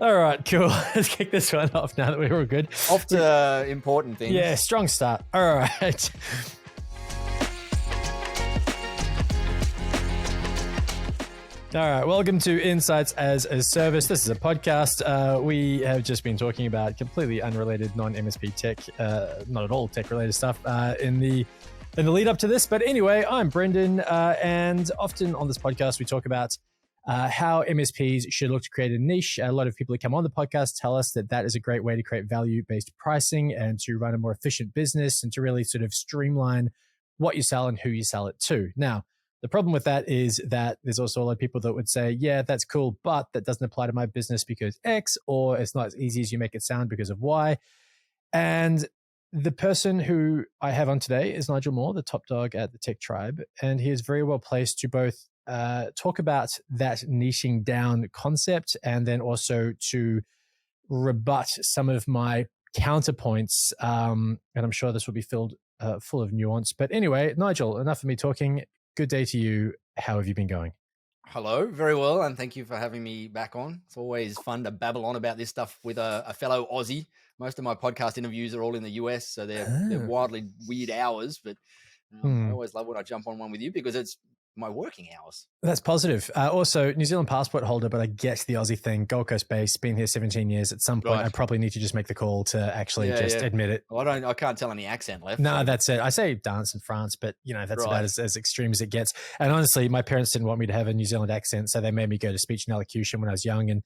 All right, cool. Let's kick this one off now that we're all good. Off to important things. Yeah, strong start. All right. All right, welcome to Insights as a Service. This is a podcast. We have just been talking about completely unrelated non-MSP tech, not at all tech-related stuff in the lead up to this. But anyway, I'm Brendan, and often on this podcast we talk about how MSPs should look to create a niche. A lot of people who come on the podcast tell us that that is a great way to create value-based pricing and to run a more efficient business and to really sort of streamline what you sell and who you sell it to. Now, the problem with that is that there's also a lot of people that would say, yeah, that's cool, but that doesn't apply to my business because X, or it's not as easy as you make it sound because of Y. And the person who I have on today is Nigel Moore, the top dog at the Tech Tribe, and he is very well placed to both talk about that niching down concept and then also to rebut some of my counterpoints. And I'm sure this will be filled full of nuance. But anyway, Nigel, enough of me talking. Good day to you. How have you been going? Hello, very well, and thank you for having me back on. It's always fun to babble on about this stuff with a fellow Aussie. Most of my podcast interviews are all in the US, so they're wildly weird hours, but I always love when I jump on one with you because it's my working hours. That's positive. Also, New Zealand passport holder, but I get the Aussie thing. Gold Coast based, been here 17 years. At some point, I probably need to just make the call to actually admit it. Well, I can't tell any accent left. No, that's it. I say dance in France, but that's about as extreme as it gets. And honestly, my parents didn't want me to have a New Zealand accent, so they made me go to speech and elocution when I was young. And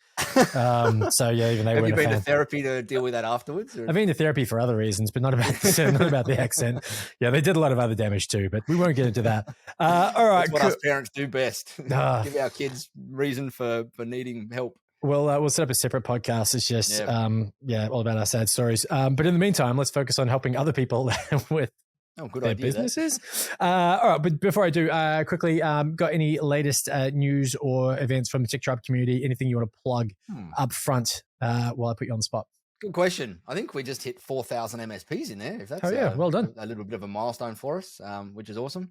so yeah, even they weren't a fan. Have you been to therapy to deal with that afterwards? Or? I've been to therapy for other reasons, but not about the accent. Yeah, they did a lot of other damage too, but we won't get into that. All right, that's what us parents do best. Give our kids reason for needing help. We'll set up a separate podcast. It's just all about our sad stories. But in the meantime, let's focus on helping other people with their businesses. All right, but before I do, quickly, got any latest news or events from the Tech Tribe community? Anything you want to plug up front while I put you on the spot? Good question. I think we just hit 4,000 MSPs in there. If that's well done. A little bit of a milestone for us, which is awesome.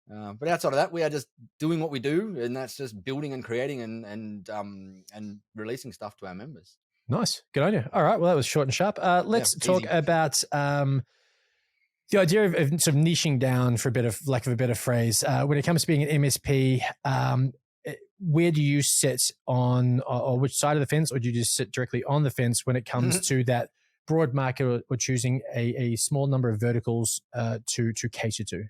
But outside of that, we are just doing what we do, and that's just building and creating and releasing stuff to our members. Nice, good on you. All right, well that was short and sharp. Let's talk about the idea of sort of niching down, for a bit of lack of a better phrase. When it comes to being an MSP, where do you sit on, or which side of the fence, or do you just sit directly on the fence when it comes to that broad market or choosing a small number of verticals to cater to?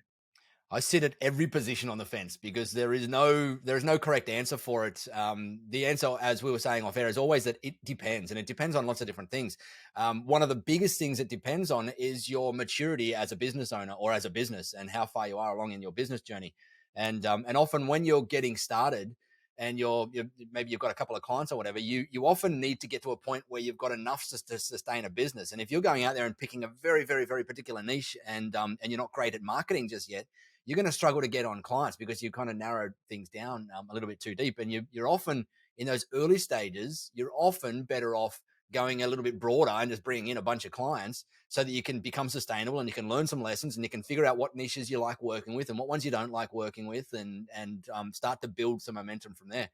I sit at every position on the fence because there is no correct answer for it. The answer, as we were saying off air, is always that it depends, and it depends on lots of different things. One of the biggest things it depends on is your maturity as a business owner or as a business, and how far you are along in your business journey. And often when you're getting started and maybe you've got a couple of clients or whatever, you often need to get to a point where you've got enough to sustain a business. And if you're going out there and picking a very, very, very particular niche and you're not great at marketing just yet, you're going to struggle to get on clients because you kind of narrowed things down a little bit too deep. And you're often in those early stages, you're often better off going a little bit broader and just bringing in a bunch of clients so that you can become sustainable and you can learn some lessons and you can figure out what niches you like working with and what ones you don't like working with and start to build some momentum from there.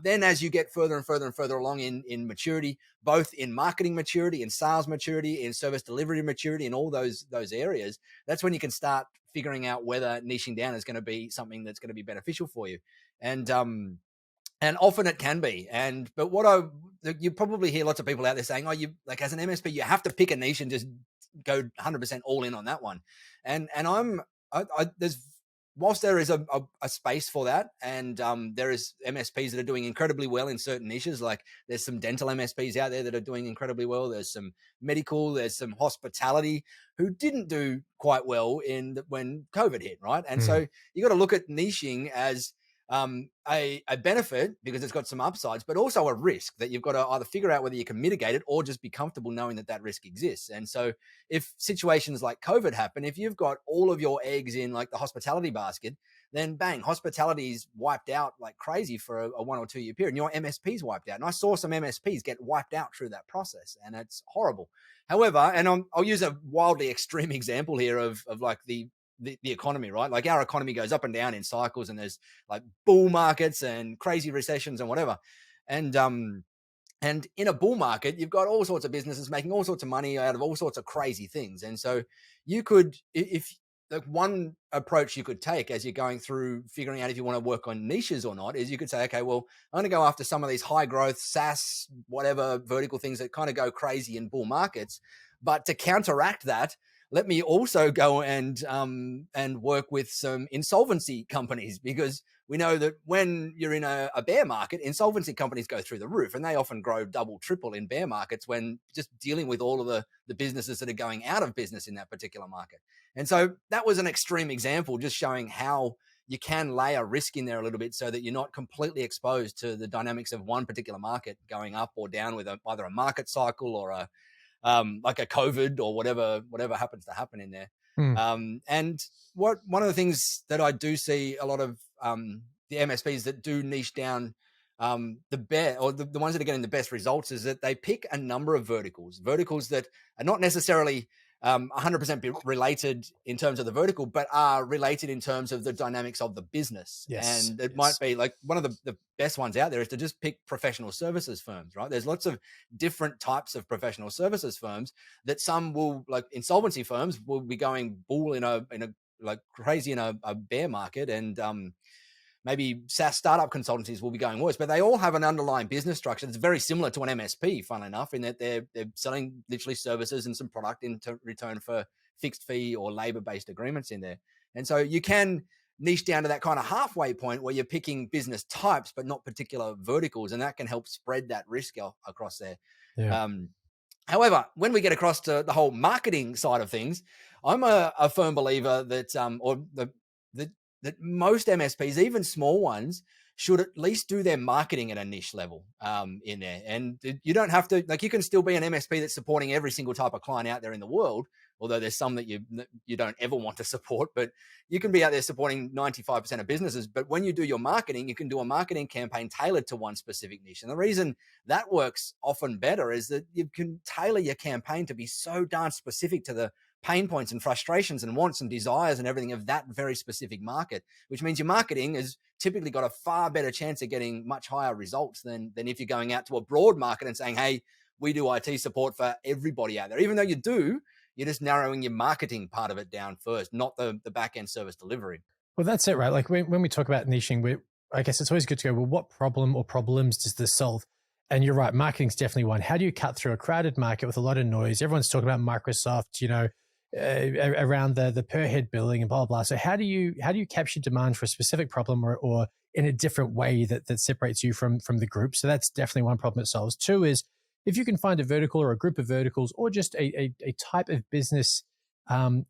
Then as you get further and further and further along in maturity, both in marketing maturity, in sales maturity, in service delivery maturity, in all those areas, that's when you can start figuring out whether niching down is going to be something that's going to be beneficial for you. And often it can be. But you probably hear lots of people out there saying, you like as an MSP, you have to pick a niche and just go 100% all in on that one. And whilst there is a space for that, and there is MSPs that are doing incredibly well in certain niches, like there's some dental MSPs out there that are doing incredibly well. There's some medical, there's some hospitality who didn't do quite well when COVID hit, right? And so you got to look at niching as a benefit because it's got some upsides, but also a risk that you've got to either figure out whether you can mitigate it or just be comfortable knowing that risk exists. And so if situations like COVID happen, if you've got all of your eggs in like the hospitality basket, then bang, hospitality's wiped out like crazy for a 1 or 2 year period. And your MSP's wiped out. And I saw some MSPs get wiped out through that process, and it's horrible. However, and I'll use a wildly extreme example here of like the economy, right? Like our economy goes up and down in cycles, and there's like bull markets and crazy recessions and whatever. And And in a bull market, you've got all sorts of businesses making all sorts of money out of all sorts of crazy things. And so you could, if like one approach you could take as you're going through figuring out if you want to work on niches or not, is you could say, okay, well, I'm going to go after some of these high growth SaaS, whatever vertical things that kind of go crazy in bull markets. But to counteract that, let me also go and work with some insolvency companies, because we know that when you're in a bear market, insolvency companies go through the roof, and they often grow double, triple in bear markets when just dealing with all of the businesses that are going out of business in that particular market. And so that was an extreme example, just showing how you can layer risk in there a little bit so that you're not completely exposed to the dynamics of one particular market going up or down with either a market cycle or a like a COVID or whatever happens to happen in there. Hmm. And one of the things that I do see a lot of the MSPs that do niche down the ones that are getting the best results is that they pick a number of verticals that are not necessarily 100% related in terms of the vertical, but are related in terms of the dynamics of the business. Yes. And it might be like one of the best ones out there is to just pick professional services firms, right? There's lots of different types of professional services firms that some will, like insolvency firms, will be going bull in a like crazy in a bear market, and maybe SaaS startup consultancies will be going worse, but they all have an underlying business structure that's very similar to an MSP, funnily enough, in that they're selling literally services and some product in return for fixed fee or labor-based agreements in there. And so you can niche down to that kind of halfway point where you're picking business types, but not particular verticals, and that can help spread that risk across there. Yeah. However, when we get across to the whole marketing side of things, I'm a firm believer that that most MSPs, even small ones, should at least do their marketing at a niche level in there. And you don't have to, like, you can still be an MSP that's supporting every single type of client out there in the world, although there's some that you don't ever want to support, but you can be out there supporting 95% of businesses. But when you do your marketing, you can do a marketing campaign tailored to one specific niche. And the reason that works often better is that you can tailor your campaign to be so darn specific to the pain points and frustrations and wants and desires and everything of that very specific market, which means your marketing has typically got a far better chance of getting much higher results than if you're going out to a broad market and saying, hey, we do IT support for everybody out there. Even though you do, you're just narrowing your marketing part of it down first, not the back end service delivery. Well, that's it, right? Like when we talk about niching, I guess it's always good to go, well, what problem or problems does this solve? And you're right, marketing's definitely one. How do you cut through a crowded market with a lot of noise? Everyone's talking about Microsoft, around the per head billing and blah, blah, blah. So how do you capture demand for a specific problem or in a different way that separates you from the group? So that's definitely one problem it solves. Two is if you can find a vertical or a group of verticals or just a type of business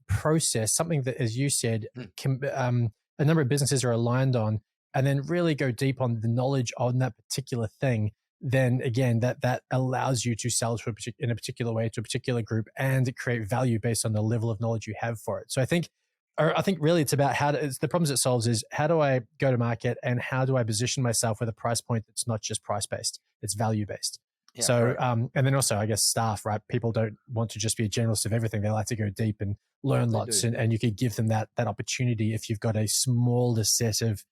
process, something that, as you said, a number of businesses are aligned on, and then really go deep on the knowledge on that particular thing, then again, that allows you to sell in a particular way to a particular group and create value based on the level of knowledge you have for it. So I think really it's about it's the problems it solves is how do I go to market and how do I position myself with a price point that's not just price based, it's value based. Yeah, so, right. And then also, I guess, staff, right? People don't want to just be a generalist of everything. They like to go deep and learn lots, and you could give them that opportunity if you've got a smaller set of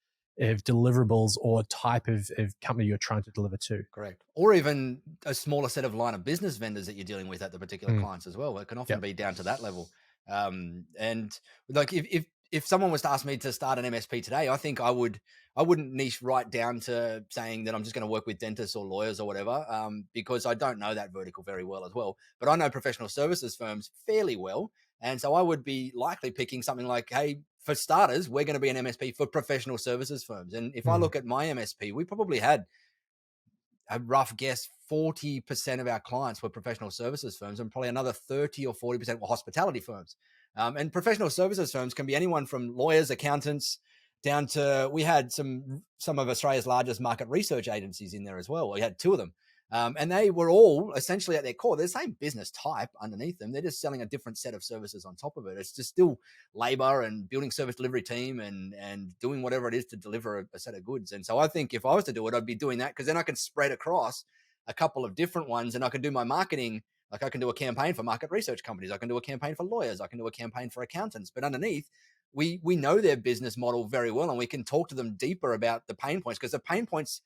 deliverables or type of company you're trying to deliver to. Correct. Or even a smaller set of line of business vendors that you're dealing with at the particular clients as well. It can often be down to that level. And like if someone was to ask me to start an MSP today, I think I wouldn't niche right down to saying that I'm just going to work with dentists or lawyers or whatever, because I don't know that vertical very well as well. But I know professional services firms fairly well. And so I would be likely picking something like, hey, for starters, we're going to be an MSP for professional services firms. And if I look at my MSP, we probably had a rough guess, 40% of our clients were professional services firms, and probably another 30 or 40% were hospitality firms. And professional services firms can be anyone from lawyers, accountants, down to, we had some of Australia's largest market research agencies in there as well. We had two of them. And they were all essentially at their core, they're the same business type underneath them. They're just selling a different set of services on top of it. It's just still labor and building service delivery team and doing whatever it is to deliver a set of goods. And so I think if I was to do it, I'd be doing that, because then I can spread across a couple of different ones, and I can do my marketing. Like I can do a campaign for market research companies. I can do a campaign for lawyers. I can do a campaign for accountants. But underneath, we know their business model very well, and we can talk to them deeper about the pain points, because the pain points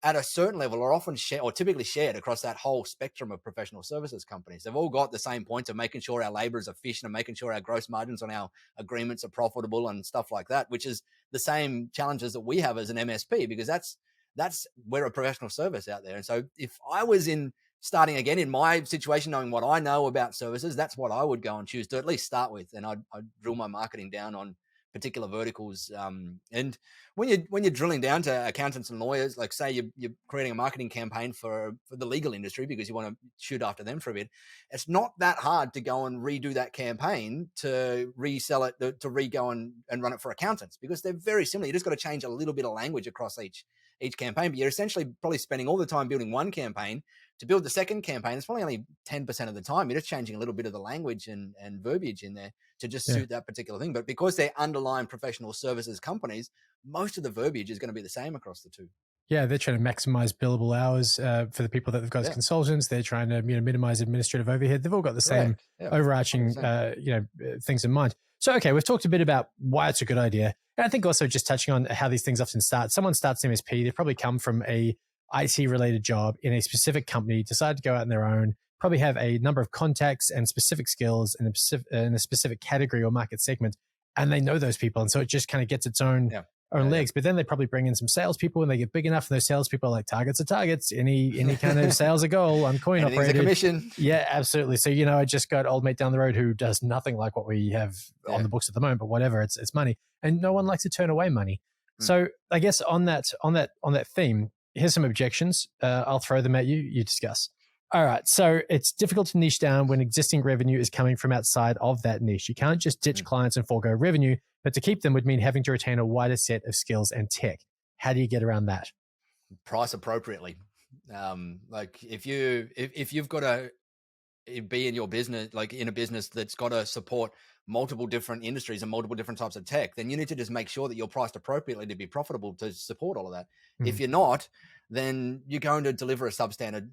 at a certain level are often shared or typically shared across that whole spectrum of professional services companies. They've all got the same points of making sure our labor is efficient and making sure our gross margins on our agreements are profitable and stuff like that, which is the same challenges that we have as an MSP, because that's we're a professional service out there. And so if I was starting again in my situation, knowing what I know about services, that's what I would go and choose to at least start with. And I'd drill my marketing down on particular verticals. And when you're drilling down to accountants and lawyers, like say you're creating a marketing campaign for the legal industry because you want to shoot after them for a bit, it's not that hard to go and redo that campaign to resell it, to re-go and run it for accountants, because they're very similar. You just got to change a little bit of language across each campaign, but you're essentially probably spending all the time building one campaign. To build the second campaign, it's probably only 10% of the time. You're just changing a little bit of the language and verbiage in there to just suit that particular thing. But because they're underlying professional services companies, most of the verbiage is going to be the same across the two. Yeah, they're trying to maximize billable hours for the people that they've got as consultants. They're trying to minimize administrative overhead. They've all got the same overarching things in mind. So, okay, we've talked a bit about why it's a good idea. And I think also just touching on how these things often start. Someone starts an MSP, they've probably come from a IT-related job in a specific company, decide to go out on their own, probably have a number of contacts and specific skills in a specific category or market segment, and they know those people. And so it just kind of gets its own legs. But then they probably bring in some salespeople, and they get big enough, and those salespeople are like, targets are targets, any kind of sales a goal, I'm coin operated. A commission. Yeah, absolutely. So, I just got old mate down the road who does nothing like what we have on the books at the moment, but whatever, it's money. And no one likes to turn away money. So I guess on that theme, here's some objections. I'll throw them at you. You discuss. All right. So it's difficult to niche down when existing revenue is coming from outside of that niche. You can't just ditch clients and forego revenue, but to keep them would mean having to retain a wider set of skills and tech. How do you get around that? Price appropriately. Like if you've got to be in your business, like in a business that's got to support multiple different industries and multiple different types of tech, then you need to just make sure that you're priced appropriately to be profitable to support all of that. If you're not, then you're going to deliver a substandard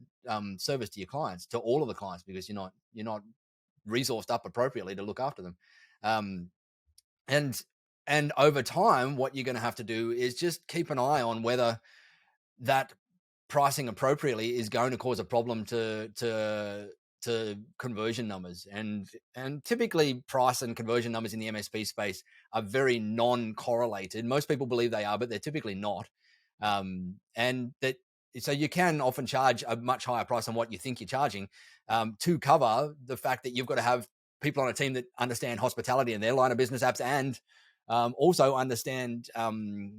service to your clients, to all of the clients, because you're not resourced up appropriately to look after them. And over time, what you're going to have to do is just keep an eye on whether that pricing appropriately is going to cause a problem to conversion numbers. And typically price and conversion numbers in the MSP space are very non-correlated. Most people believe they are, but they're typically not. So you can often charge a much higher price than what you think you're charging to cover the fact that you've got to have people on a team that understand hospitality and their line of business apps, and also understand,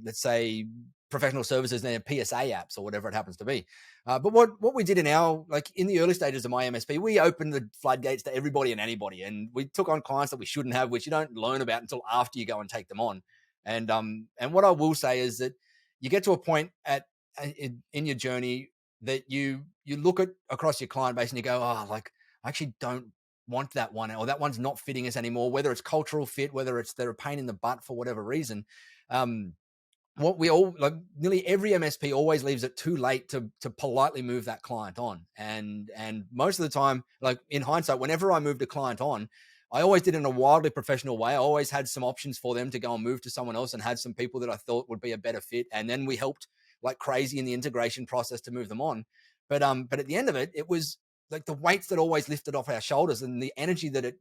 let's say, professional services and their PSA apps or whatever it happens to be. But what we did in the early stages of my MSP, we opened the floodgates to everybody and anybody, and we took on clients that we shouldn't have, which you don't learn about until after you go and take them on. And what I will say is that you get to a point in your journey that you look at across your client base and you go, I actually don't want that one, or that one's not fitting us anymore, whether it's cultural fit, whether it's they're a pain in the butt for whatever reason. What we all, nearly every MSP always leaves it too late to politely move that client on. And most of the time, like in hindsight, whenever I moved a client on, I always did it in a wildly professional way. I always had some options for them to go and move to someone else, and had some people that I thought would be a better fit. And then we helped like crazy in the integration process to move them on. But at the end of it, it was like the weights that always lifted off our shoulders and the energy that it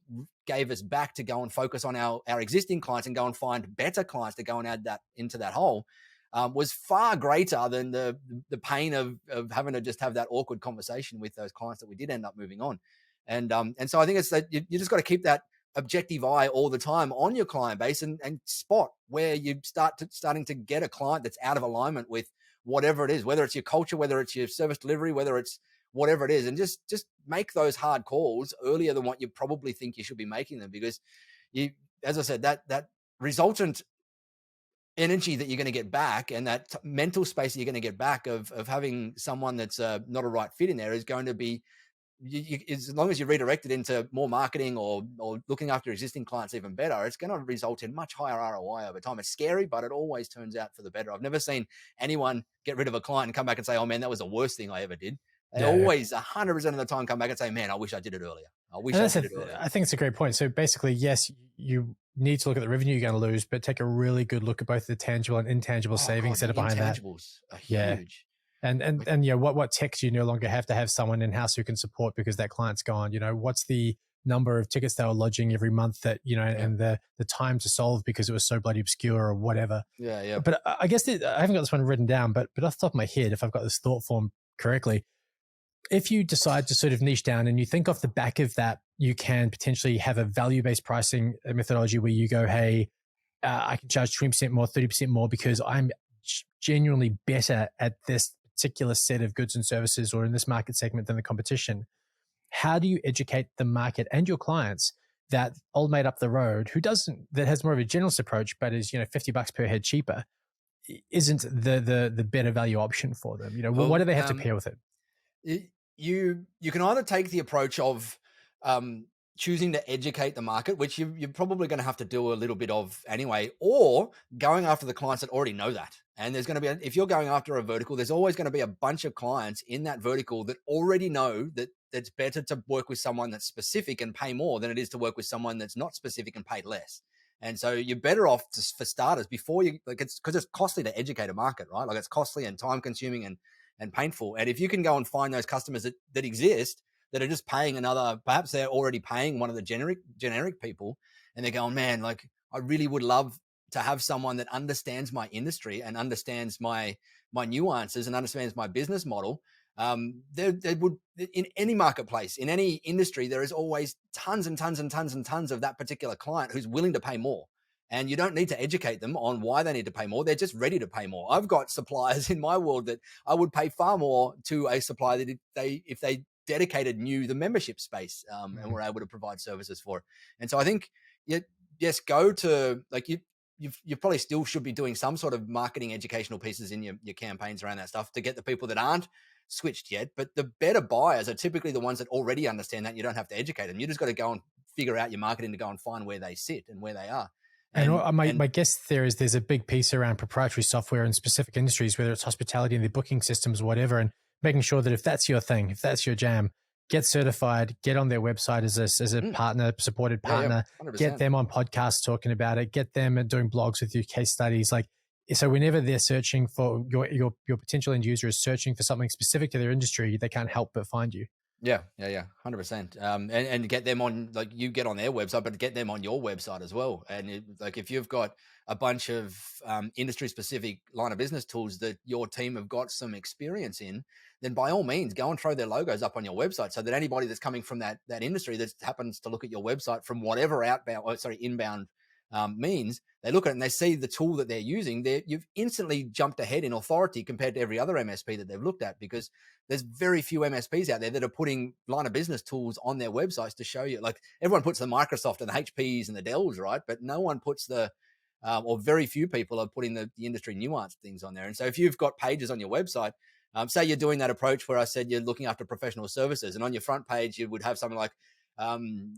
gave us back to go and focus on our existing clients and go and find better clients to go and add that into that hole was far greater than the pain of having to just have that awkward conversation with those clients that we did end up moving on. And so I think it's that you just got to keep that objective eye all the time on your client base and spot where you starting to get a client that's out of alignment with whatever it is, whether it's your culture, whether it's your service delivery, whether it's whatever it is, and just make those hard calls earlier than what you probably think you should be making them, because you, as I said, that resultant energy that you're going to get back and that mental space that you're going to get back of having someone that's not a right fit in there is going to be, as long as you redirect it into more marketing or looking after existing clients even better, it's going to result in much higher ROI over time. It's scary, but it always turns out for the better. I've never seen anyone get rid of a client and come back and say, oh man, that was the worst thing I ever did. They always 100% of the time come back and say, man, I wish I did it earlier. I think it's a great point. So basically, yes, you need to look at the revenue you're going to lose, but take a really good look at both the tangible and intangible savings that are behind that. Intangibles are huge. And you know, what tech do you no longer have to have someone in-house who can support because that client's gone? You know, what's the number of tickets they were lodging every month that, you know, and the time to solve because it was so bloody obscure or whatever. Yeah. But I guess I haven't got this one written down, but off the top of my head, if I've got this thought form correctly, if you decide to sort of niche down and you think off the back of that, you can potentially have a value-based pricing methodology where you go, hey, I can charge 20% more, 30% more because I'm genuinely better at this particular set of goods and services or in this market segment than the competition. How do you educate the market and your clients that old mate up the road that has more of a generalist approach, but is, you know, $50 per head cheaper, isn't the better value option for them? You know, what do they have to pair with it? You can either take the approach of choosing to educate the market, which you're probably going to have to do a little bit of anyway, or going after the clients that already know that. And there's going to be, if you're going after a vertical, there's always going to be a bunch of clients in that vertical that already know that it's better to work with someone that's specific and pay more than it is to work with someone that's not specific and pay less. And so you're better off for starters before you, like, it's because it's costly to educate a market, right? Like, it's costly and time consuming and painful. And if you can go and find those customers that exist, that are just paying another, perhaps they're already paying one of the generic people, and they're going, man, like, I really would love to have someone that understands my industry and understands my nuances and understands my business model. There would, in any marketplace, in any industry, there is always tons and tons and tons and tons of that particular client who's willing to pay more. And you don't need to educate them on why they need to pay more. They're just ready to pay more. I've got suppliers in my world that I would pay far more to a supplier that if they dedicated knew the membership space and were able to provide services for it. And so I think, yes, go to, like, you probably still should be doing some sort of marketing educational pieces in your campaigns around that stuff to get the people that aren't switched yet. But the better buyers are typically the ones that already understand that. You don't have to educate them. You just got to go and figure out your marketing to go and find where they sit and where they are. And my guess there's a big piece around proprietary software in specific industries, whether it's hospitality and the booking systems, whatever, and making sure that if that's your thing, if that's your jam, get certified, get on their website as a partner, supported partner, get them on podcasts talking about it, get them doing blogs with you, case studies. Like, so whenever they're searching for your potential end user is searching for something specific to their industry, they can't help but find you. Yeah, 100%. And get them on, like, you get on their website, but get them on your website as well. And like, if you've got a bunch of industry specific line of business tools that your team have got some experience in, then by all means go and throw their logos up on your website, so that anybody that's coming from that industry that happens to look at your website from whatever inbound means, they look at it and they see the tool that they're using. You've instantly jumped ahead in authority compared to every other MSP that they've looked at, because there's very few MSPs out there that are putting line of business tools on their websites to show you. Like, everyone puts the Microsoft and the HPs and the Dells, right? But no one puts or very few people are putting the industry nuanced things on there. And so if you've got pages on your website, say you're doing that approach where I said you're looking after professional services, and on your front page, you would have something like,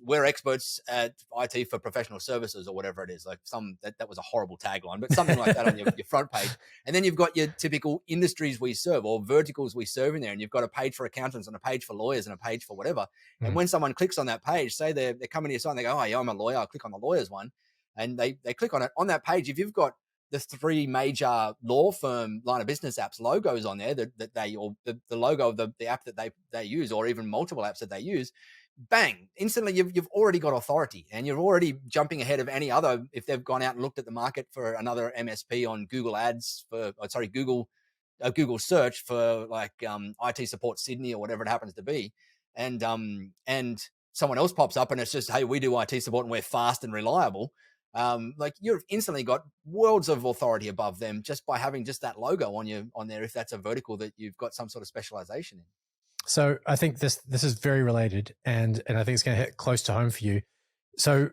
we're experts at IT for professional services, or whatever it is. Like, that was a horrible tagline, but something like that on your front page. And then you've got your typical industries we serve or verticals we serve in there. And you've got a page for accountants and a page for lawyers and a page for whatever. And when someone clicks on that page, say they're coming to your site and they go, oh yeah, I'm a lawyer, I'll click on the lawyers one. And they click on it. On that page, if you've got the three major law firm line of business apps logos on there that they, or the logo of the app that they use, or even multiple apps that they use, bang, instantly you've already got authority, and you're already jumping ahead of any other. If they've gone out and looked at the market for another MSP on Google Ads Google search for, like, IT support Sydney or whatever it happens to be, and someone else pops up and it's just, hey, we do IT support and we're fast and reliable. Like, you've instantly got worlds of authority above them just by having just that logo on there, if that's a vertical that you've got some sort of specialization in. So I think this is very related, and I think it's going to hit close to home for you. So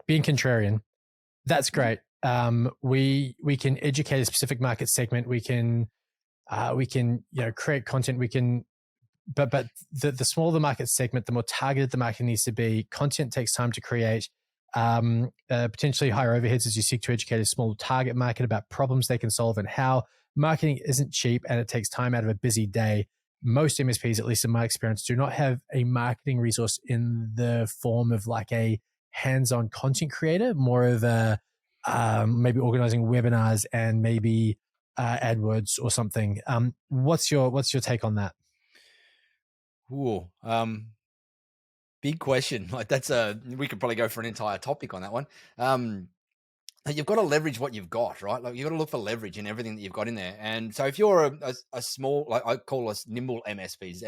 being contrarian, that's great. We can educate a specific market segment. We can create content. We can, but the smaller the market segment, the more targeted the market needs to be. Content takes time to create. Potentially higher overheads as you seek to educate a small target market about problems they can solve and how. Marketing isn't cheap, and it takes time out of a busy day. Most MSPs, at least in my experience, do not have a marketing resource in the form of like a hands-on content creator, more of a maybe organizing webinars and maybe AdWords or something. What's your take on that? Ooh, big question. Like we could probably go for an entire topic on that one. You've got to leverage what you've got, right? Like you've got to look for leverage in everything that you've got in there. And so if you're a small, like I call us nimble MSPs,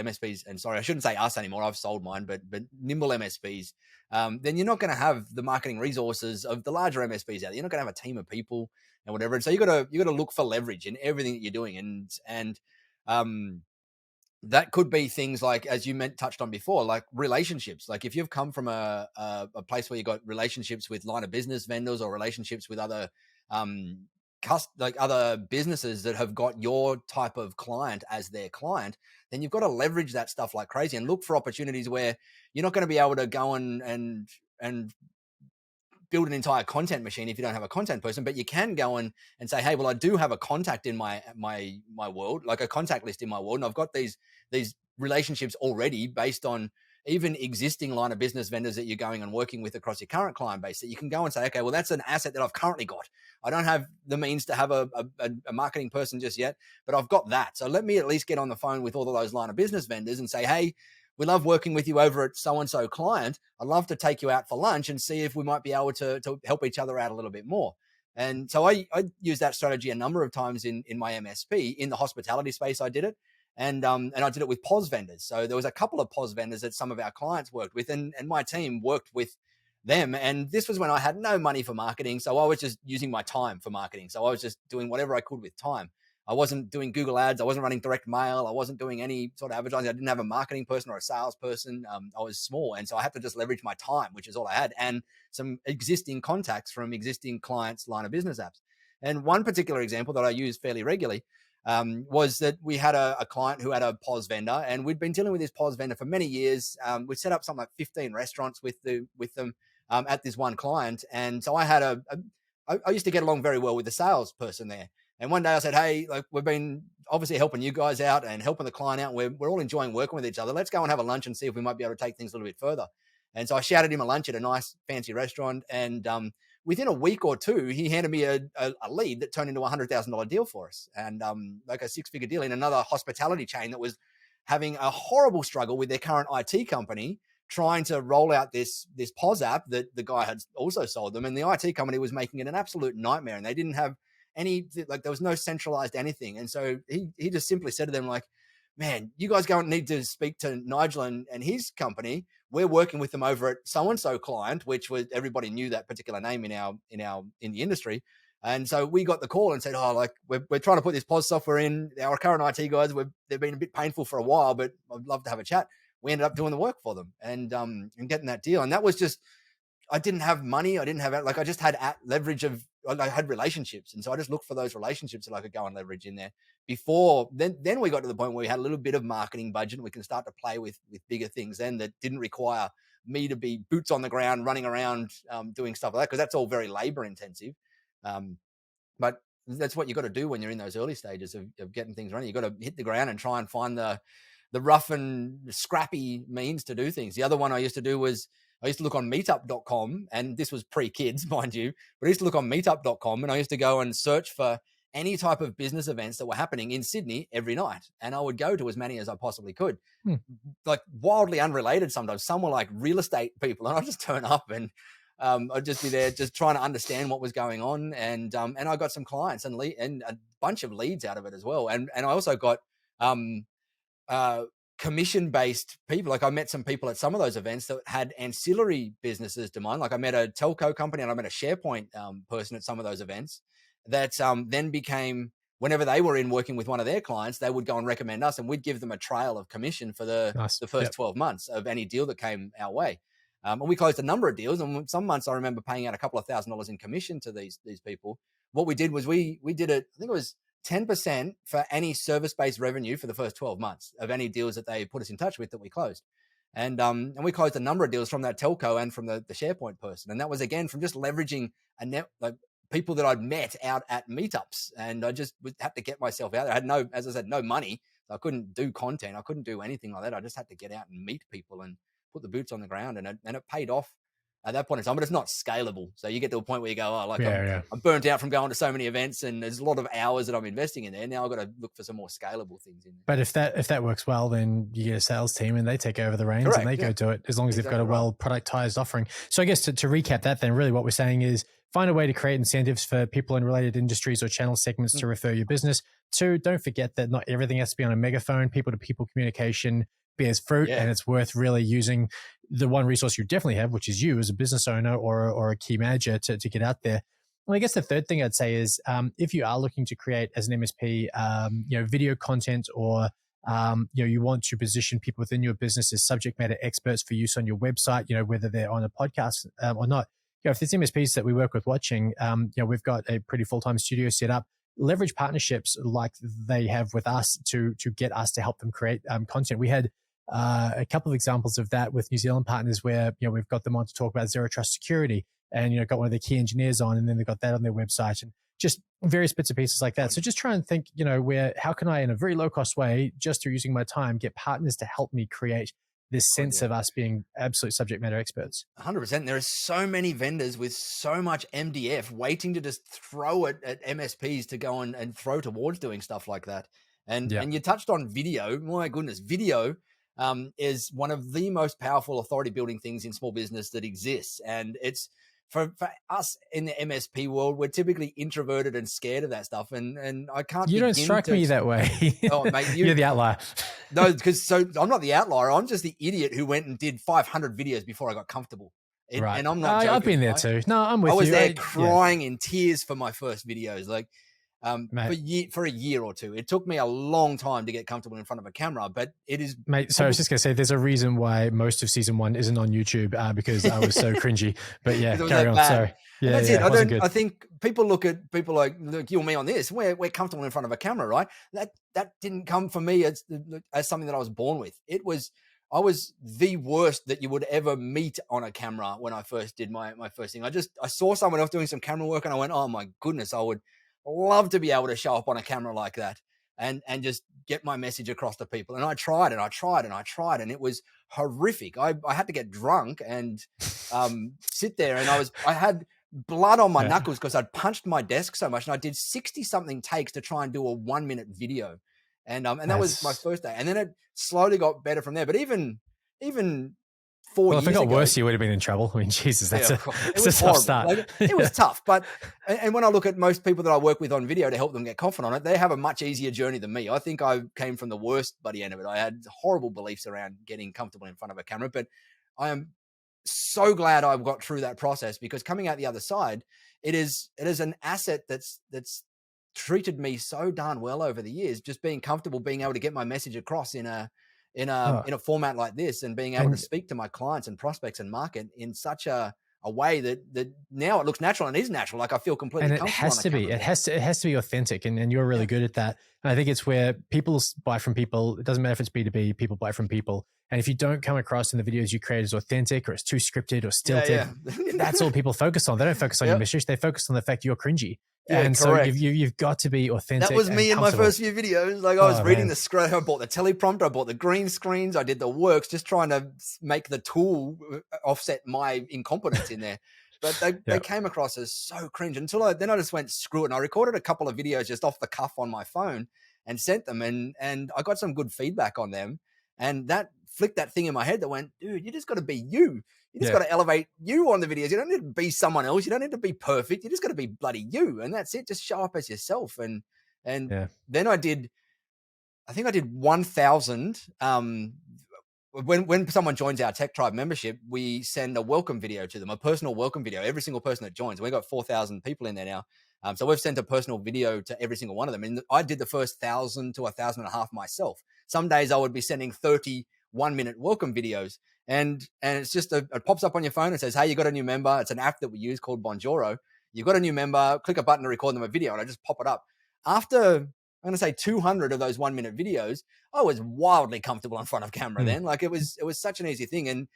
and sorry, I shouldn't say us anymore. I've sold mine, but nimble MSPs, then you're not going to have the marketing resources of the larger MSPs out there. You're not going to have a team of people and whatever. And so you got to look for leverage in everything that you're doing. And that could be things like, as you touched on before, like relationships. Like if you've come from a place where you got relationships with line of business vendors or relationships with other other businesses that have got your type of client as their client, then you've got to leverage that stuff like crazy and look for opportunities where you're not going to be able to go and build an entire content machine if you don't have a content person, but you can go and say, hey, well, I do have a contact in my world, like a contact list in my world, and I've got these relationships already based on even existing line of business vendors that you're going and working with across your current client base, that you can go and say, okay, well, that's an asset that I've currently got. I don't have the means to have a marketing person just yet, but I've got that. So let me at least get on the phone with all of those line of business vendors and say, hey, we love working with you over at so-and-so client. I'd love to take you out for lunch and see if we might be able to help each other out a little bit more. And so I used that strategy a number of times in my MSP. In the hospitality space, I did it. And I did it with POS vendors. So there was a couple of POS vendors that some of our clients worked with, and my team worked with them. And this was when I had no money for marketing. So I was just using my time for marketing. So I was just doing whatever I could with time. I wasn't doing Google ads. I wasn't running direct mail. I wasn't doing any sort of advertising. I didn't have a marketing person or a salesperson. I was small. And so I had to just leverage my time, which is all I had, and some existing contacts from existing clients' line of business apps. And one particular example that I use fairly regularly was that we had a client who had a POS vendor, and we'd been dealing with this POS vendor for many years. We set up something like 15 restaurants with them at this one client. And so I had I used to get along very well with the salesperson there. And one day I said, hey, like we've been obviously helping you guys out and helping the client out. We're all enjoying working with each other. Let's go and have a lunch and see if we might be able to take things a little bit further. And so I shouted him a lunch at a nice fancy restaurant. And within a week or two, he handed me a lead that turned into a $100,000 deal for us. And like a 6-figure deal in another hospitality chain that was having a horrible struggle with their current IT company, trying to roll out this POS app that the guy had also sold them. And the IT company was making it an absolute nightmare. And they didn't have there was no centralized anything. And so he just simply said to them, like, man, you guys don't need to speak to Nigel and his company. We're working with them over at so-and-so client, which was, everybody knew that particular name in the industry. And so we got the call and said, oh, like we're trying to put this POS software in. Our current IT guys, they've been a bit painful for a while, but I'd love to have a chat. We ended up doing the work for them and getting that deal. And that was just, I didn't have money. I didn't have I just had leverage of, I had relationships. And so I just looked for those relationships that I could go and leverage in there before. Then we got to the point where we had a little bit of marketing budget and we can start to play with bigger things then that didn't require me to be boots on the ground, running around, doing stuff like that. Cause that's all very labor intensive. But that's what you got to do when you're in those early stages of getting things running. You got to hit the ground and try and find the rough and scrappy means to do things. The other one I used to do was I used to look on meetup.com, and this was pre-kids, mind you, but I used to look on meetup.com and I used to go and search for any type of business events that were happening in Sydney every night. And I would go to as many as I possibly could, like wildly unrelated sometimes. Some were like real estate people, and I'd just turn up and I'd just be there just trying to understand what was going on. And I got some clients and a bunch of leads out of it as well. And I also got commission-based people. Like I met some people at some of those events that had ancillary businesses to mine. Like I met a telco company and I met a SharePoint person at some of those events that then became, whenever they were in working with one of their clients, they would go and recommend us and we'd give them a trail of commission for the first 12 months of any deal that came our way. And we closed a number of deals. And some months I remember paying out a couple of $1,000s in commission to these people. What we did was we did it, I think it was 10% for any service-based revenue for the first 12 months of any deals that they put us in touch with that we closed. And we closed a number of deals from that telco and from the SharePoint person. And that was, again, from just leveraging people that I'd met out at meetups. And I just had to get myself out there. I had as I said, no money. So I couldn't do content. I couldn't do anything like that. I just had to get out and meet people and put the boots on the ground. And it paid off at that point in time, but it's not scalable. So you get to a point where you go, oh, like Yeah. I'm burnt out from going to so many events, and there's a lot of hours that I'm investing in there. Now I've got to look for some more scalable things in there. But if that works well, then you get a sales team and they take over the reins. Correct, and they go do it, as long as they've got a well productized offering. So I guess to recap that, then really what we're saying is find a way to create incentives for people in related industries or channel segments to refer your business. 2, don't forget that not everything has to be on a megaphone. People to people communication bears fruit, and it's worth really using the one resource you definitely have, which is you as a business owner or a key manager to get out there. Well, I guess the third thing I'd say is if you are looking to create as an MSP, video content, or you want to position people within your business as subject matter experts for use on your website, whether they're on a podcast or not. If there's MSPs that we work with watching, we've got a pretty full-time studio set up. Leverage partnerships like they have with us to get us to help them create content. We had a couple of examples of that with New Zealand partners where we've got them on to talk about zero trust security, and got one of the key engineers on, and then they've got that on their website, and just various bits and pieces like that. So just try and think, how can I, in a very low cost way, just through using my time, get partners to help me create this sense of us being absolute subject matter experts. 100%. There are so many vendors with so much MDF waiting to just throw it at MSPs to go and throw towards doing stuff like that. And you touched on video. My goodness, video is one of the most powerful authority building things in small business that exists. And it's for us in the MSP world, we're typically introverted and scared of that stuff. And I can't. You don't strike me that way. Oh, mate, you're the outlier. No, because I'm not the outlier. I'm just the idiot who went and did 500 videos before I got comfortable. Right. And I'm not joking. I've been there too. No, I'm with you. I was there crying in tears for my first videos. Like, for a year or two. It took me a long time to get comfortable in front of a camera, but it is... Mate, so I was just going to say, there's a reason why most of season 1 isn't on YouTube because I was so cringy. But yeah, carry on. Sorry. Yeah, that's it. I think people look at people like you and me on this. We're comfortable in front of a camera, right? That didn't come from me as something that I was born with. I was the worst that you would ever meet on a camera when I first did my first thing. I saw someone else doing some camera work and I went, oh my goodness, I would love to be able to show up on a camera like that and just get my message across to people. And I tried and it was horrific. I had to get drunk and sit there, and I had blood on my knuckles because I'd punched my desk so much, and I did 60 something takes to try and do a 1-minute video. And that was my first day. And then it slowly got better from there. But even 4 years ago, if it got worse, you would have been in trouble. I mean, Jesus, that's a tough start. Like, it was tough. But, and when I look at most people that I work with on video to help them get confident on it, they have a much easier journey than me. I think I came from the worst bloody end of it. I had horrible beliefs around getting comfortable in front of a camera, but I am so glad I got through that process, because coming out the other side, it is an asset that's treated me so darn well over the years, just being comfortable, being able to get my message across in a format like this, and being able to speak to my clients and prospects and market in such a way that now it looks natural and is natural. Like I feel completely comfortable. And it has to be authentic, and you're really good at that. And I think it's where people buy from people. It doesn't matter if it's B2B, people buy from people. And if you don't come across in the videos you create as authentic, or it's too scripted or stilted, that's all people focus on. They don't focus on your message. They focus on the fact you're cringy. Yeah, and correct. So you've got to be authentic. That was me in my first few videos. Like I was reading the script, I bought the teleprompter, I bought the green screens, I did the works, just trying to make the tool offset my incompetence in there. But they came across as so cringe until then I just went, screw it. And I recorded a couple of videos just off the cuff on my phone and sent them. And I got some good feedback on them. And that flicked that thing in my head that went, dude, you just got to be you. You just got to elevate you on the videos. You don't need to be someone else. You don't need to be perfect. You just got to be bloody you. And that's it. Just show up as yourself. And then I think I did 1,000. When someone joins our Tech Tribe membership, we send a welcome video to them, a personal welcome video. Every single person that joins, we've got 4,000 people in there now. So we've sent a personal video to every single one of them. And I did the first 1,000 to 1,500 myself. Some days I would be sending 30 1-minute welcome videos. And it's just, it pops up on your phone and says, hey, you got a new member. It's an app that we use called Bonjoro. You've got a new member, click a button to record them a video. And I just pop it up. After, I'm going to say 200 of those 1-minute videos, I was wildly comfortable in front of camera then. Like it was such an easy thing. And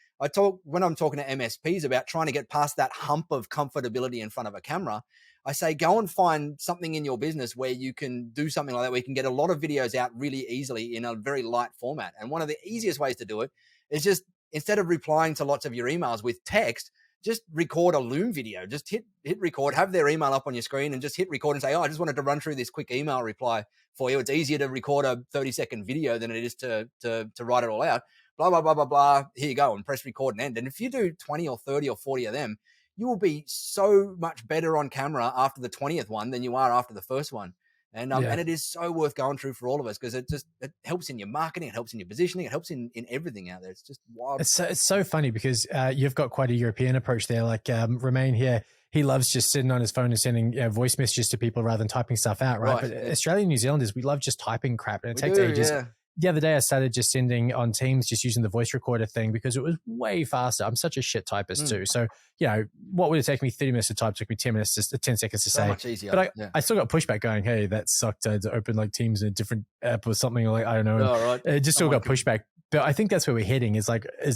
when I'm talking to MSPs about trying to get past that hump of comfortability in front of a camera, I say, go and find something in your business where you can do something like that, where you can get a lot of videos out really easily in a very light format. And one of the easiest ways to do it is just, instead of replying to lots of your emails with text, just record a Loom video. Just hit record, have their email up on your screen, and just hit record and say, "Oh, I just wanted to run through this quick email reply for you." It's easier to record a 30-second video than it is to write it all out. Blah blah blah blah blah. Here you go, and press record and end. And if you do 20 or 30 or 40 of them, you will be so much better on camera after the 20th one than you are after the first one. And and it is so worth going through for all of us, because it helps in your marketing, it helps in your positioning, it helps in everything out there. It's just wild. It's so funny because you've got quite a European approach there. Like Romain here, he loves just sitting on his phone and sending voice messages to people rather than typing stuff out, right? But Australia and New Zealanders, we love just typing crap, and it takes ages. Yeah. The other day I started just sending on Teams, just using the voice recorder thing, because it was way faster. I'm such a shit typist too. So, what would it take me 30 minutes to type took me 10 minutes, just 10 seconds to say. Much easier. But I still got pushback going, hey, that sucked to open like Teams in a different app or something, or like, I don't know. Right. It just still got pushback. But I think that's where we're heading, is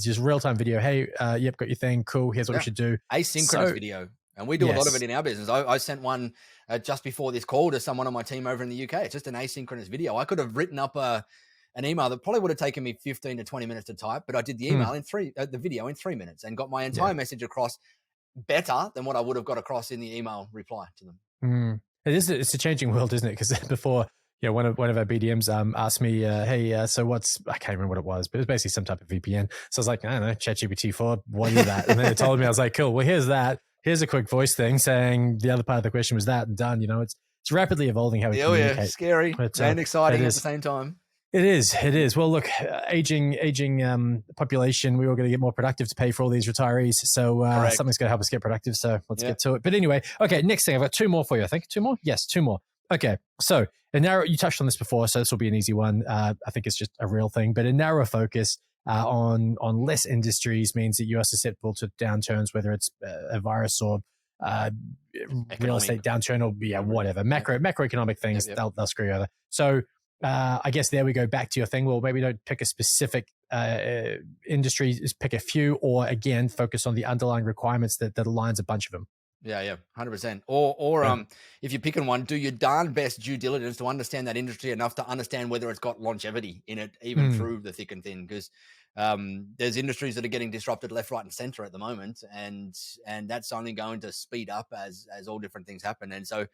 just real-time video. Hey, yep, got your thing. Cool. Here's what we should do. Asynchronous video. And we do a lot of it in our business. I sent one just before this call to someone on my team over in the UK. It's just an asynchronous video. I could have written up an email that probably would have taken me 15 to 20 minutes to type, but I did the email the video in 3 minutes, and got my entire message across better than what I would have got across in the email reply to them. It's a changing world, isn't it? Because before, one of our BDMs asked me, hey, so I can't remember what it was, but it was basically some type of VPN. So I was like, I don't know, ChatGPT 4, what is that? And then it told me, I was like, cool, well, here's that. Here's a quick voice thing saying the other part of the question was that, and done. It's rapidly evolving how we communicate. Yeah, scary and exciting at the same time. It is. Well, look, aging population, we're all going to get more productive to pay for all these retirees. So something's going to help us get productive. So let's get to it. But anyway, okay, next thing. I've got 2 more for you, I think. 2 more? Yes, 2 more. Okay, so a narrow, you touched on this before, so this will be an easy one. I think it's just a real thing, but a narrow focus on less industries means that you are susceptible to downturns, whether it's a virus or real estate downturn or whatever, macroeconomic things, they'll screw you over. So I guess there we go back to your thing. Well, maybe don't pick a specific industry, just pick a few, or again, focus on the underlying requirements that aligns a bunch of them. Yeah, 100%. Or if you're picking one, do your darn best due diligence to understand that industry enough to understand whether it's got longevity in it, even through the thick and thin. Because there's industries that are getting disrupted left, right, and center at the moment, and that's only going to speed up as all different things happen. And so,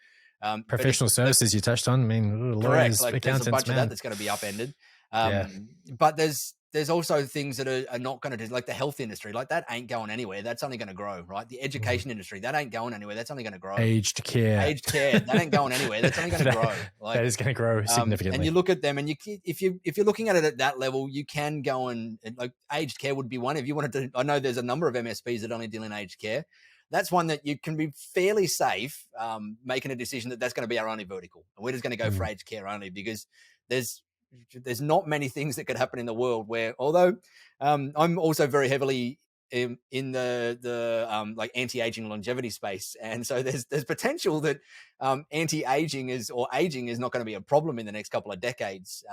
professional services you touched on. I mean, lawyers, correct. accountants, there's a bunch of that's going to be upended. But there's also things that are not going to do, like the health industry, like that ain't going anywhere. That's only going to grow, right? The education industry, that ain't going anywhere. That's only going to grow. Aged care, that ain't going anywhere. That's only going to grow. Like, that is going to grow significantly. And you look at them, and if you're looking at it at that level, you can go and like aged care would be one. If you wanted to, I know there's a number of MSPs that only deal in aged care. That's one that you can be fairly safe making a decision that's going to be our only vertical. And we're just going to go for aged care only, because there's not many things that could happen in the world where, although I'm also very heavily in the like anti-aging longevity space. And so there's potential that anti-aging aging is not going to be a problem in the next couple of decades.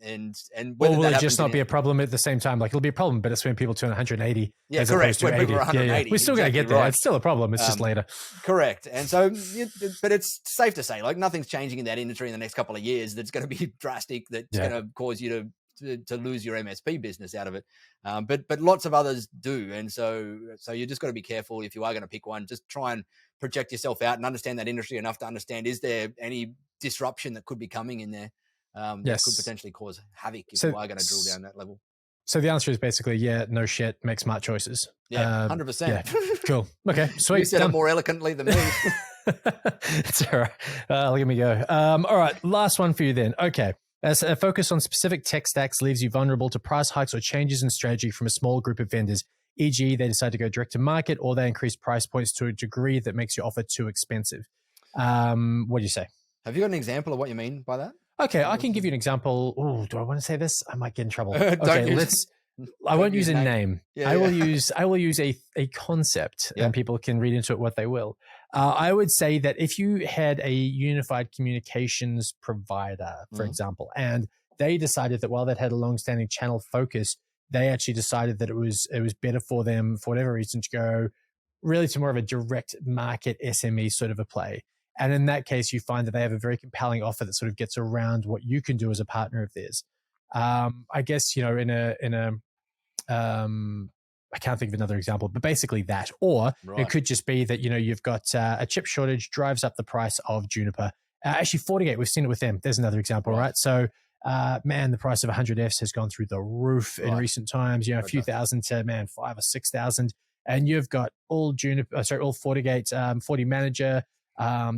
And will it just not be a problem at the same time? Like, it'll be a problem, but it's when people turn 180. Yeah, correct. When people are 180. We're still going to get there. Right. It's still a problem. It's just later. Correct. And so, but it's safe to say, like, nothing's changing in that industry in the next couple of years that's going to be drastic, that's going to cause you to lose your MSP business out of it. But lots of others do. And so you just got to be careful if you are going to pick one. Just try and project yourself out and understand that industry enough to understand, is there any disruption that could be coming in there? That could potentially cause havoc if you are going to drill down that level. So the answer is basically, no shit, make smart choices. Yeah, 100%. Yeah. Cool. Okay, sweet. You said it more eloquently than me. It's all right. Let me go. All right, last one for you then. Okay. As a focus on specific tech stacks leaves you vulnerable to price hikes or changes in strategy from a small group of vendors, e.g. they decide to go direct to market, or they increase price points to a degree that makes your offer too expensive. What do you say? Have you got an example of what you mean by that? Okay, I can give you an example. Oh, do I want to say this? I might get in trouble. Okay, I won't use a name. Yeah, I will use a concept, and people can read into it what they will. I would say that if you had a unified communications provider, for example, and they decided that while that had a long-standing channel focus, they actually decided that it was better for them, for whatever reason, to go really to more of a direct market SME sort of a play. And in that case, you find that they have a very compelling offer that sort of gets around what you can do as a partner of theirs. I guess, in a I can't think of another example, but basically that. Or it could just be that, you've got a chip shortage drives up the price of Juniper. Actually, FortiGate, we've seen it with them. There's another example, right? So, man, the price of 100Fs has gone through the roof in recent times, a few thousand to, 5,000 or 6,000. And you've got all FortiGate, FortiManager,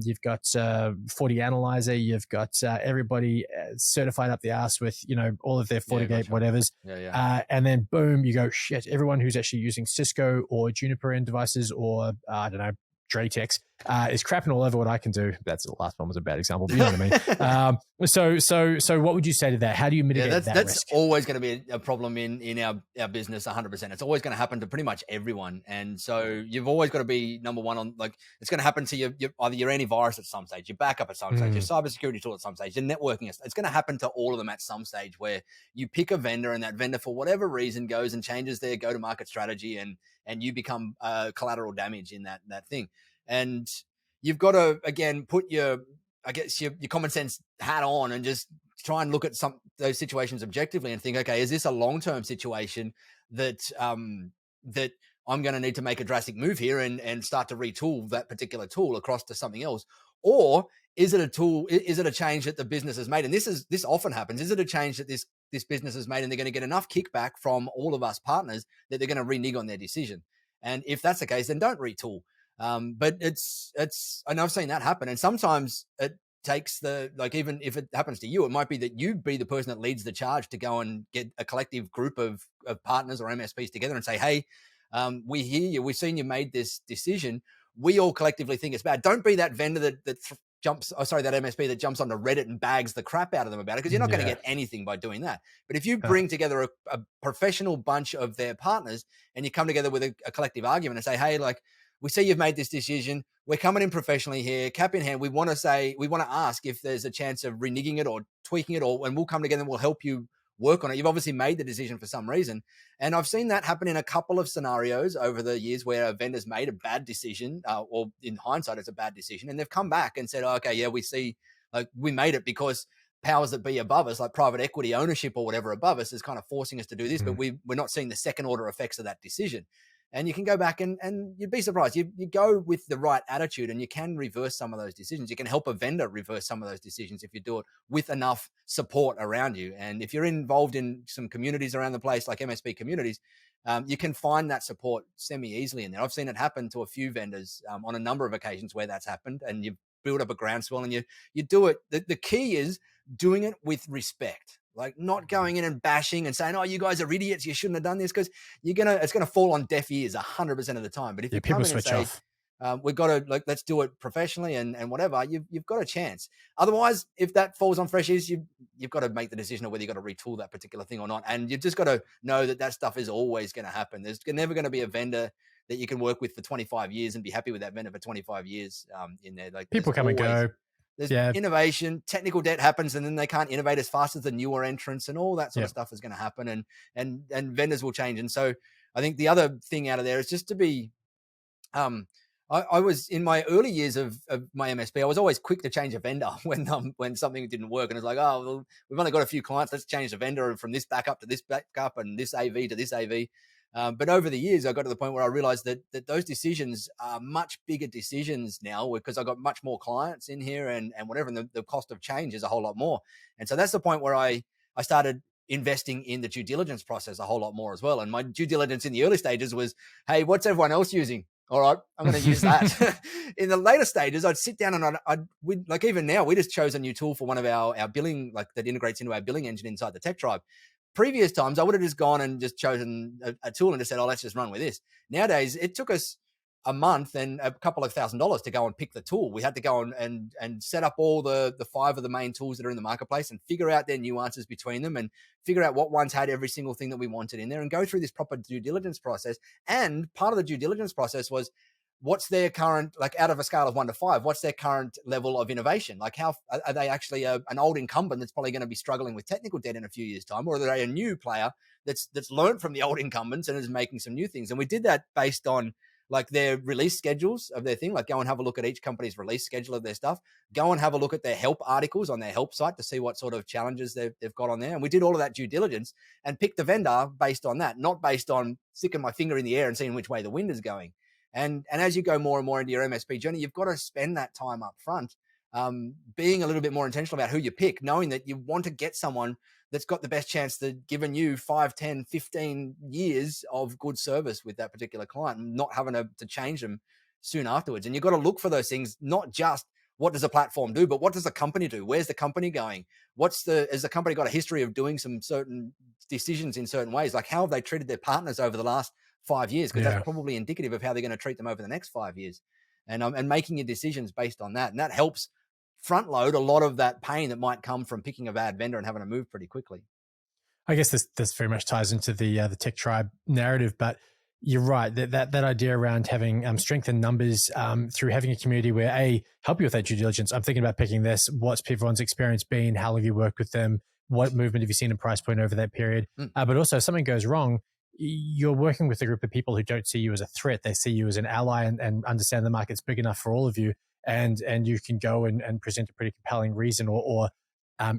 you've got FortiAnalyzer, you've got everybody certified up the ass with, all of their FortiGate whatevers. And then boom, you go, shit, everyone who's actually using Cisco or Juniper end devices or, I don't know, Dratex is crapping all over what I can do. That's the last one was a bad example, but you know what I mean? So what would you say to that? How do you mitigate that that's risk? Always going to be a problem in our business, 100%. It's always going to happen to pretty much everyone. And so you've always got to be number one on, like, it's going to happen to either your antivirus at some stage, your backup at some stage, your cybersecurity tool at some stage, your networking. It's going to happen to all of them at some stage where you pick a vendor and that vendor, for whatever reason, goes and changes their go-to-market strategy and you become collateral damage in that thing. And you've got to, again, put your common sense hat on and just try and look at those situations objectively and think, okay, is this a long-term situation that that I'm going to need to make a drastic move here and start to retool that particular tool across to something else? Or is it a tool? Is it a change that the business has made? And this often happens. Is it a change that this business has made and they're going to get enough kickback from all of us partners that they're going to renege on their decision? And if that's the case, then don't retool. But it's, and I've seen that happen. And sometimes it takes even if it happens to you, it might be that you be the person that leads the charge to go and get a collective group of partners or MSPs together and say, hey, we hear you. We've seen you made this decision. We all collectively think it's bad. Don't be that vendor that MSP that jumps onto Reddit and bags the crap out of them about it, because you're not going to get anything by doing that. But if you bring together a professional bunch of their partners and you come together with a collective argument and say, hey, like, we see you've made this decision. We're coming in professionally here, cap in hand. We want to ask if there's a chance of reneging it or tweaking it, and we'll come together and we'll help you work on it. You've obviously made the decision for some reason. And I've seen that happen in a couple of scenarios over the years where a vendor's made a bad decision, or in hindsight, it's a bad decision. And they've come back and said, oh, okay, yeah, we see, like, we made it because powers that be above us, like private equity ownership or whatever above us, is kind of forcing us to do this, but we're not seeing the second order effects of that decision. And you can go back and you'd be surprised. You go with the right attitude and you can reverse some of those decisions. You can help a vendor reverse some of those decisions if you do it with enough support around you. And if you're involved in some communities around the place, like MSP communities, you can find that support semi-easily in there. I've seen it happen to a few vendors on a number of occasions where that's happened, and you build up a groundswell and you do it. The key is doing it with respect. Like, not going in and bashing and saying, oh, you guys are idiots, you shouldn't have done this, because it's going to fall on deaf ears 100% of the time. But if you come in and say, we've got to, let's do it professionally and whatever, you've got a chance. Otherwise, if that falls on fresh ears, you've got to make the decision of whether you've got to retool that particular thing or not. And you've just got to know that stuff is always going to happen. There's never going to be a vendor that you can work with for 25 years and be happy with that vendor for 25 years in there. Like, people come and go. There's innovation, technical debt happens, and then they can't innovate as fast as the newer entrants, and all that sort of stuff is going to happen, and vendors will change. And so I think the other thing out of there is just to be, I was in my early years of my MSP, I was always quick to change a vendor when something didn't work. And it's like, oh, well, we've only got a few clients, let's change the vendor from this backup to this backup and this AV to this AV. But over the years, I got to the point where I realized that those decisions are much bigger decisions now, because I got much more clients in here and whatever, and the cost of change is a whole lot more. And so that's the point where I started investing in the due diligence process a whole lot more as well. And my due diligence in the early stages was, hey, what's everyone else using? All right, I'm going to use that. In the later stages, I'd sit down and we'd like, even now, we just chose a new tool for one of our billing, like, that integrates into our billing engine inside the Tech Tribe. Previous times, I would have just gone and just chosen a tool and just said, oh, let's just run with this. Nowadays, it took us a month and a couple of $1,000s to go and pick the tool. We had to go and set up all the 5 of the main tools that are in the marketplace and figure out their nuances between them and figure out what ones had every single thing that we wanted in there and go through this proper due diligence process. And part of the due diligence process was, what's their current, like, out of a scale of 1 to 5, what's their current level of innovation? Like, how are they actually an old incumbent that's probably going to be struggling with technical debt in a few years' time, or are they a new player that's learned from the old incumbents and is making some new things? And we did that based on like their release schedules of their thing. Like go and have a look at each company's release schedule of their stuff. Go and have a look at their help articles on their help site to see what sort of challenges they've got on there. And we did all of that due diligence and picked the vendor based on that, not based on sticking my finger in the air and seeing which way the wind is going. And as you go more and more into your MSP journey, you've got to spend that time up front, being a little bit more intentional about who you pick, knowing that you want to get someone that's got the best chance to giving you 5, 10, 15 years of good service with that particular client, and not having to change them soon afterwards. And you've got to look for those things, not just what does a platform do, but what does the company do? Where's the company going? Has the company got a history of doing some certain decisions in certain ways? Like how have they treated their partners over the last 5 years? Because that's probably indicative of how they're going to treat them over the next 5 years, and making your decisions based on that. And that helps front load a lot of that pain that might come from picking a bad vendor and having to move pretty quickly. I guess this very much ties into the tech tribe narrative, but you're right that idea around having strength in numbers through having a community where help you with that due diligence. I'm thinking about picking this. What's everyone's experience been? How long have you worked with them? What movement have you seen in price point over that period? But also, if something goes wrong, you're working with a group of people who don't see you as a threat. They see you as an ally and understand the market's big enough for all of you. And you can go and present a pretty compelling reason or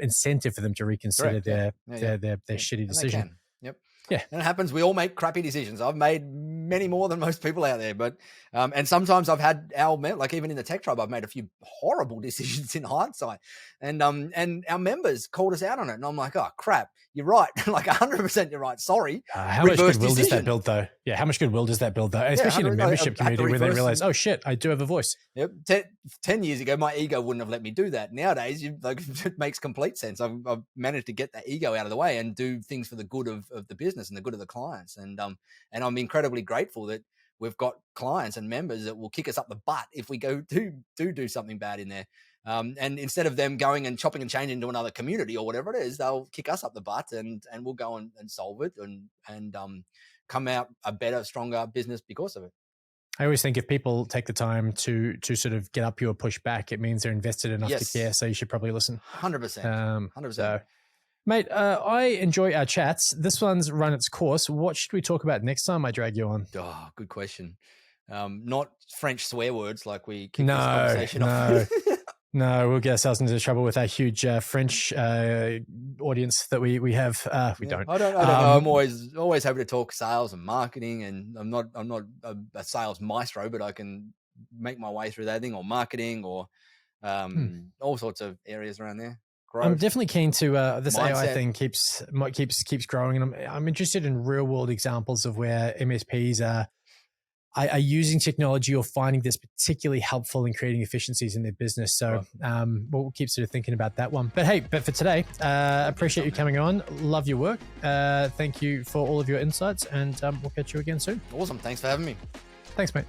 incentive for them to reconsider their shitty decision. Yep. Yeah. And it happens. We all make crappy decisions. I've made many more than most people out there, but and sometimes I've had like even in the tech tribe, I've made a few horrible decisions in hindsight, and our members called us out on it, and I'm like, oh crap, you're right, like 100% you're right. Sorry. How much goodwill does that build, though? Yeah, how much goodwill does that build, though? Especially in a membership community where they realize, oh shit, I do have a voice. Yep. 10 years ago, my ego wouldn't have let me do that. Nowadays, it makes complete sense. I've managed to get that ego out of the way and do things for the good of the business and the good of the clients. And I'm incredibly grateful that we've got clients and members that will kick us up the butt if we go do something bad in there. And instead of them going and chopping and changing to another community or whatever it is, they'll kick us up the butt and we'll go and solve it and come out a better, stronger business because of it. I always think if people take the time to sort of get up you or push back, it means they're invested enough to care. So you should probably listen. 100%. 100%. So, mate, I enjoy our chats. This one's run its course. What should we talk about next time I drag you on? Oh, good question. Not French swear words like we kicked this conversation off. No, we'll get ourselves into trouble with our huge French audience that we have. We don't. I don't know. I'm always happy to talk sales and marketing, and I'm not a sales maestro, but I can make my way through that thing, or marketing, or all sorts of areas around there. Growth. I'm definitely keen to this Mindset. AI thing keeps growing, and I'm interested in real world examples of where MSPs are using technology or finding this particularly helpful in creating efficiencies in their business. So we'll keep sort of thinking about that one. But for today, appreciate you coming on. Love your work. Thank you for all of your insights, and we'll catch you again soon. Awesome. Thanks for having me. Thanks, mate.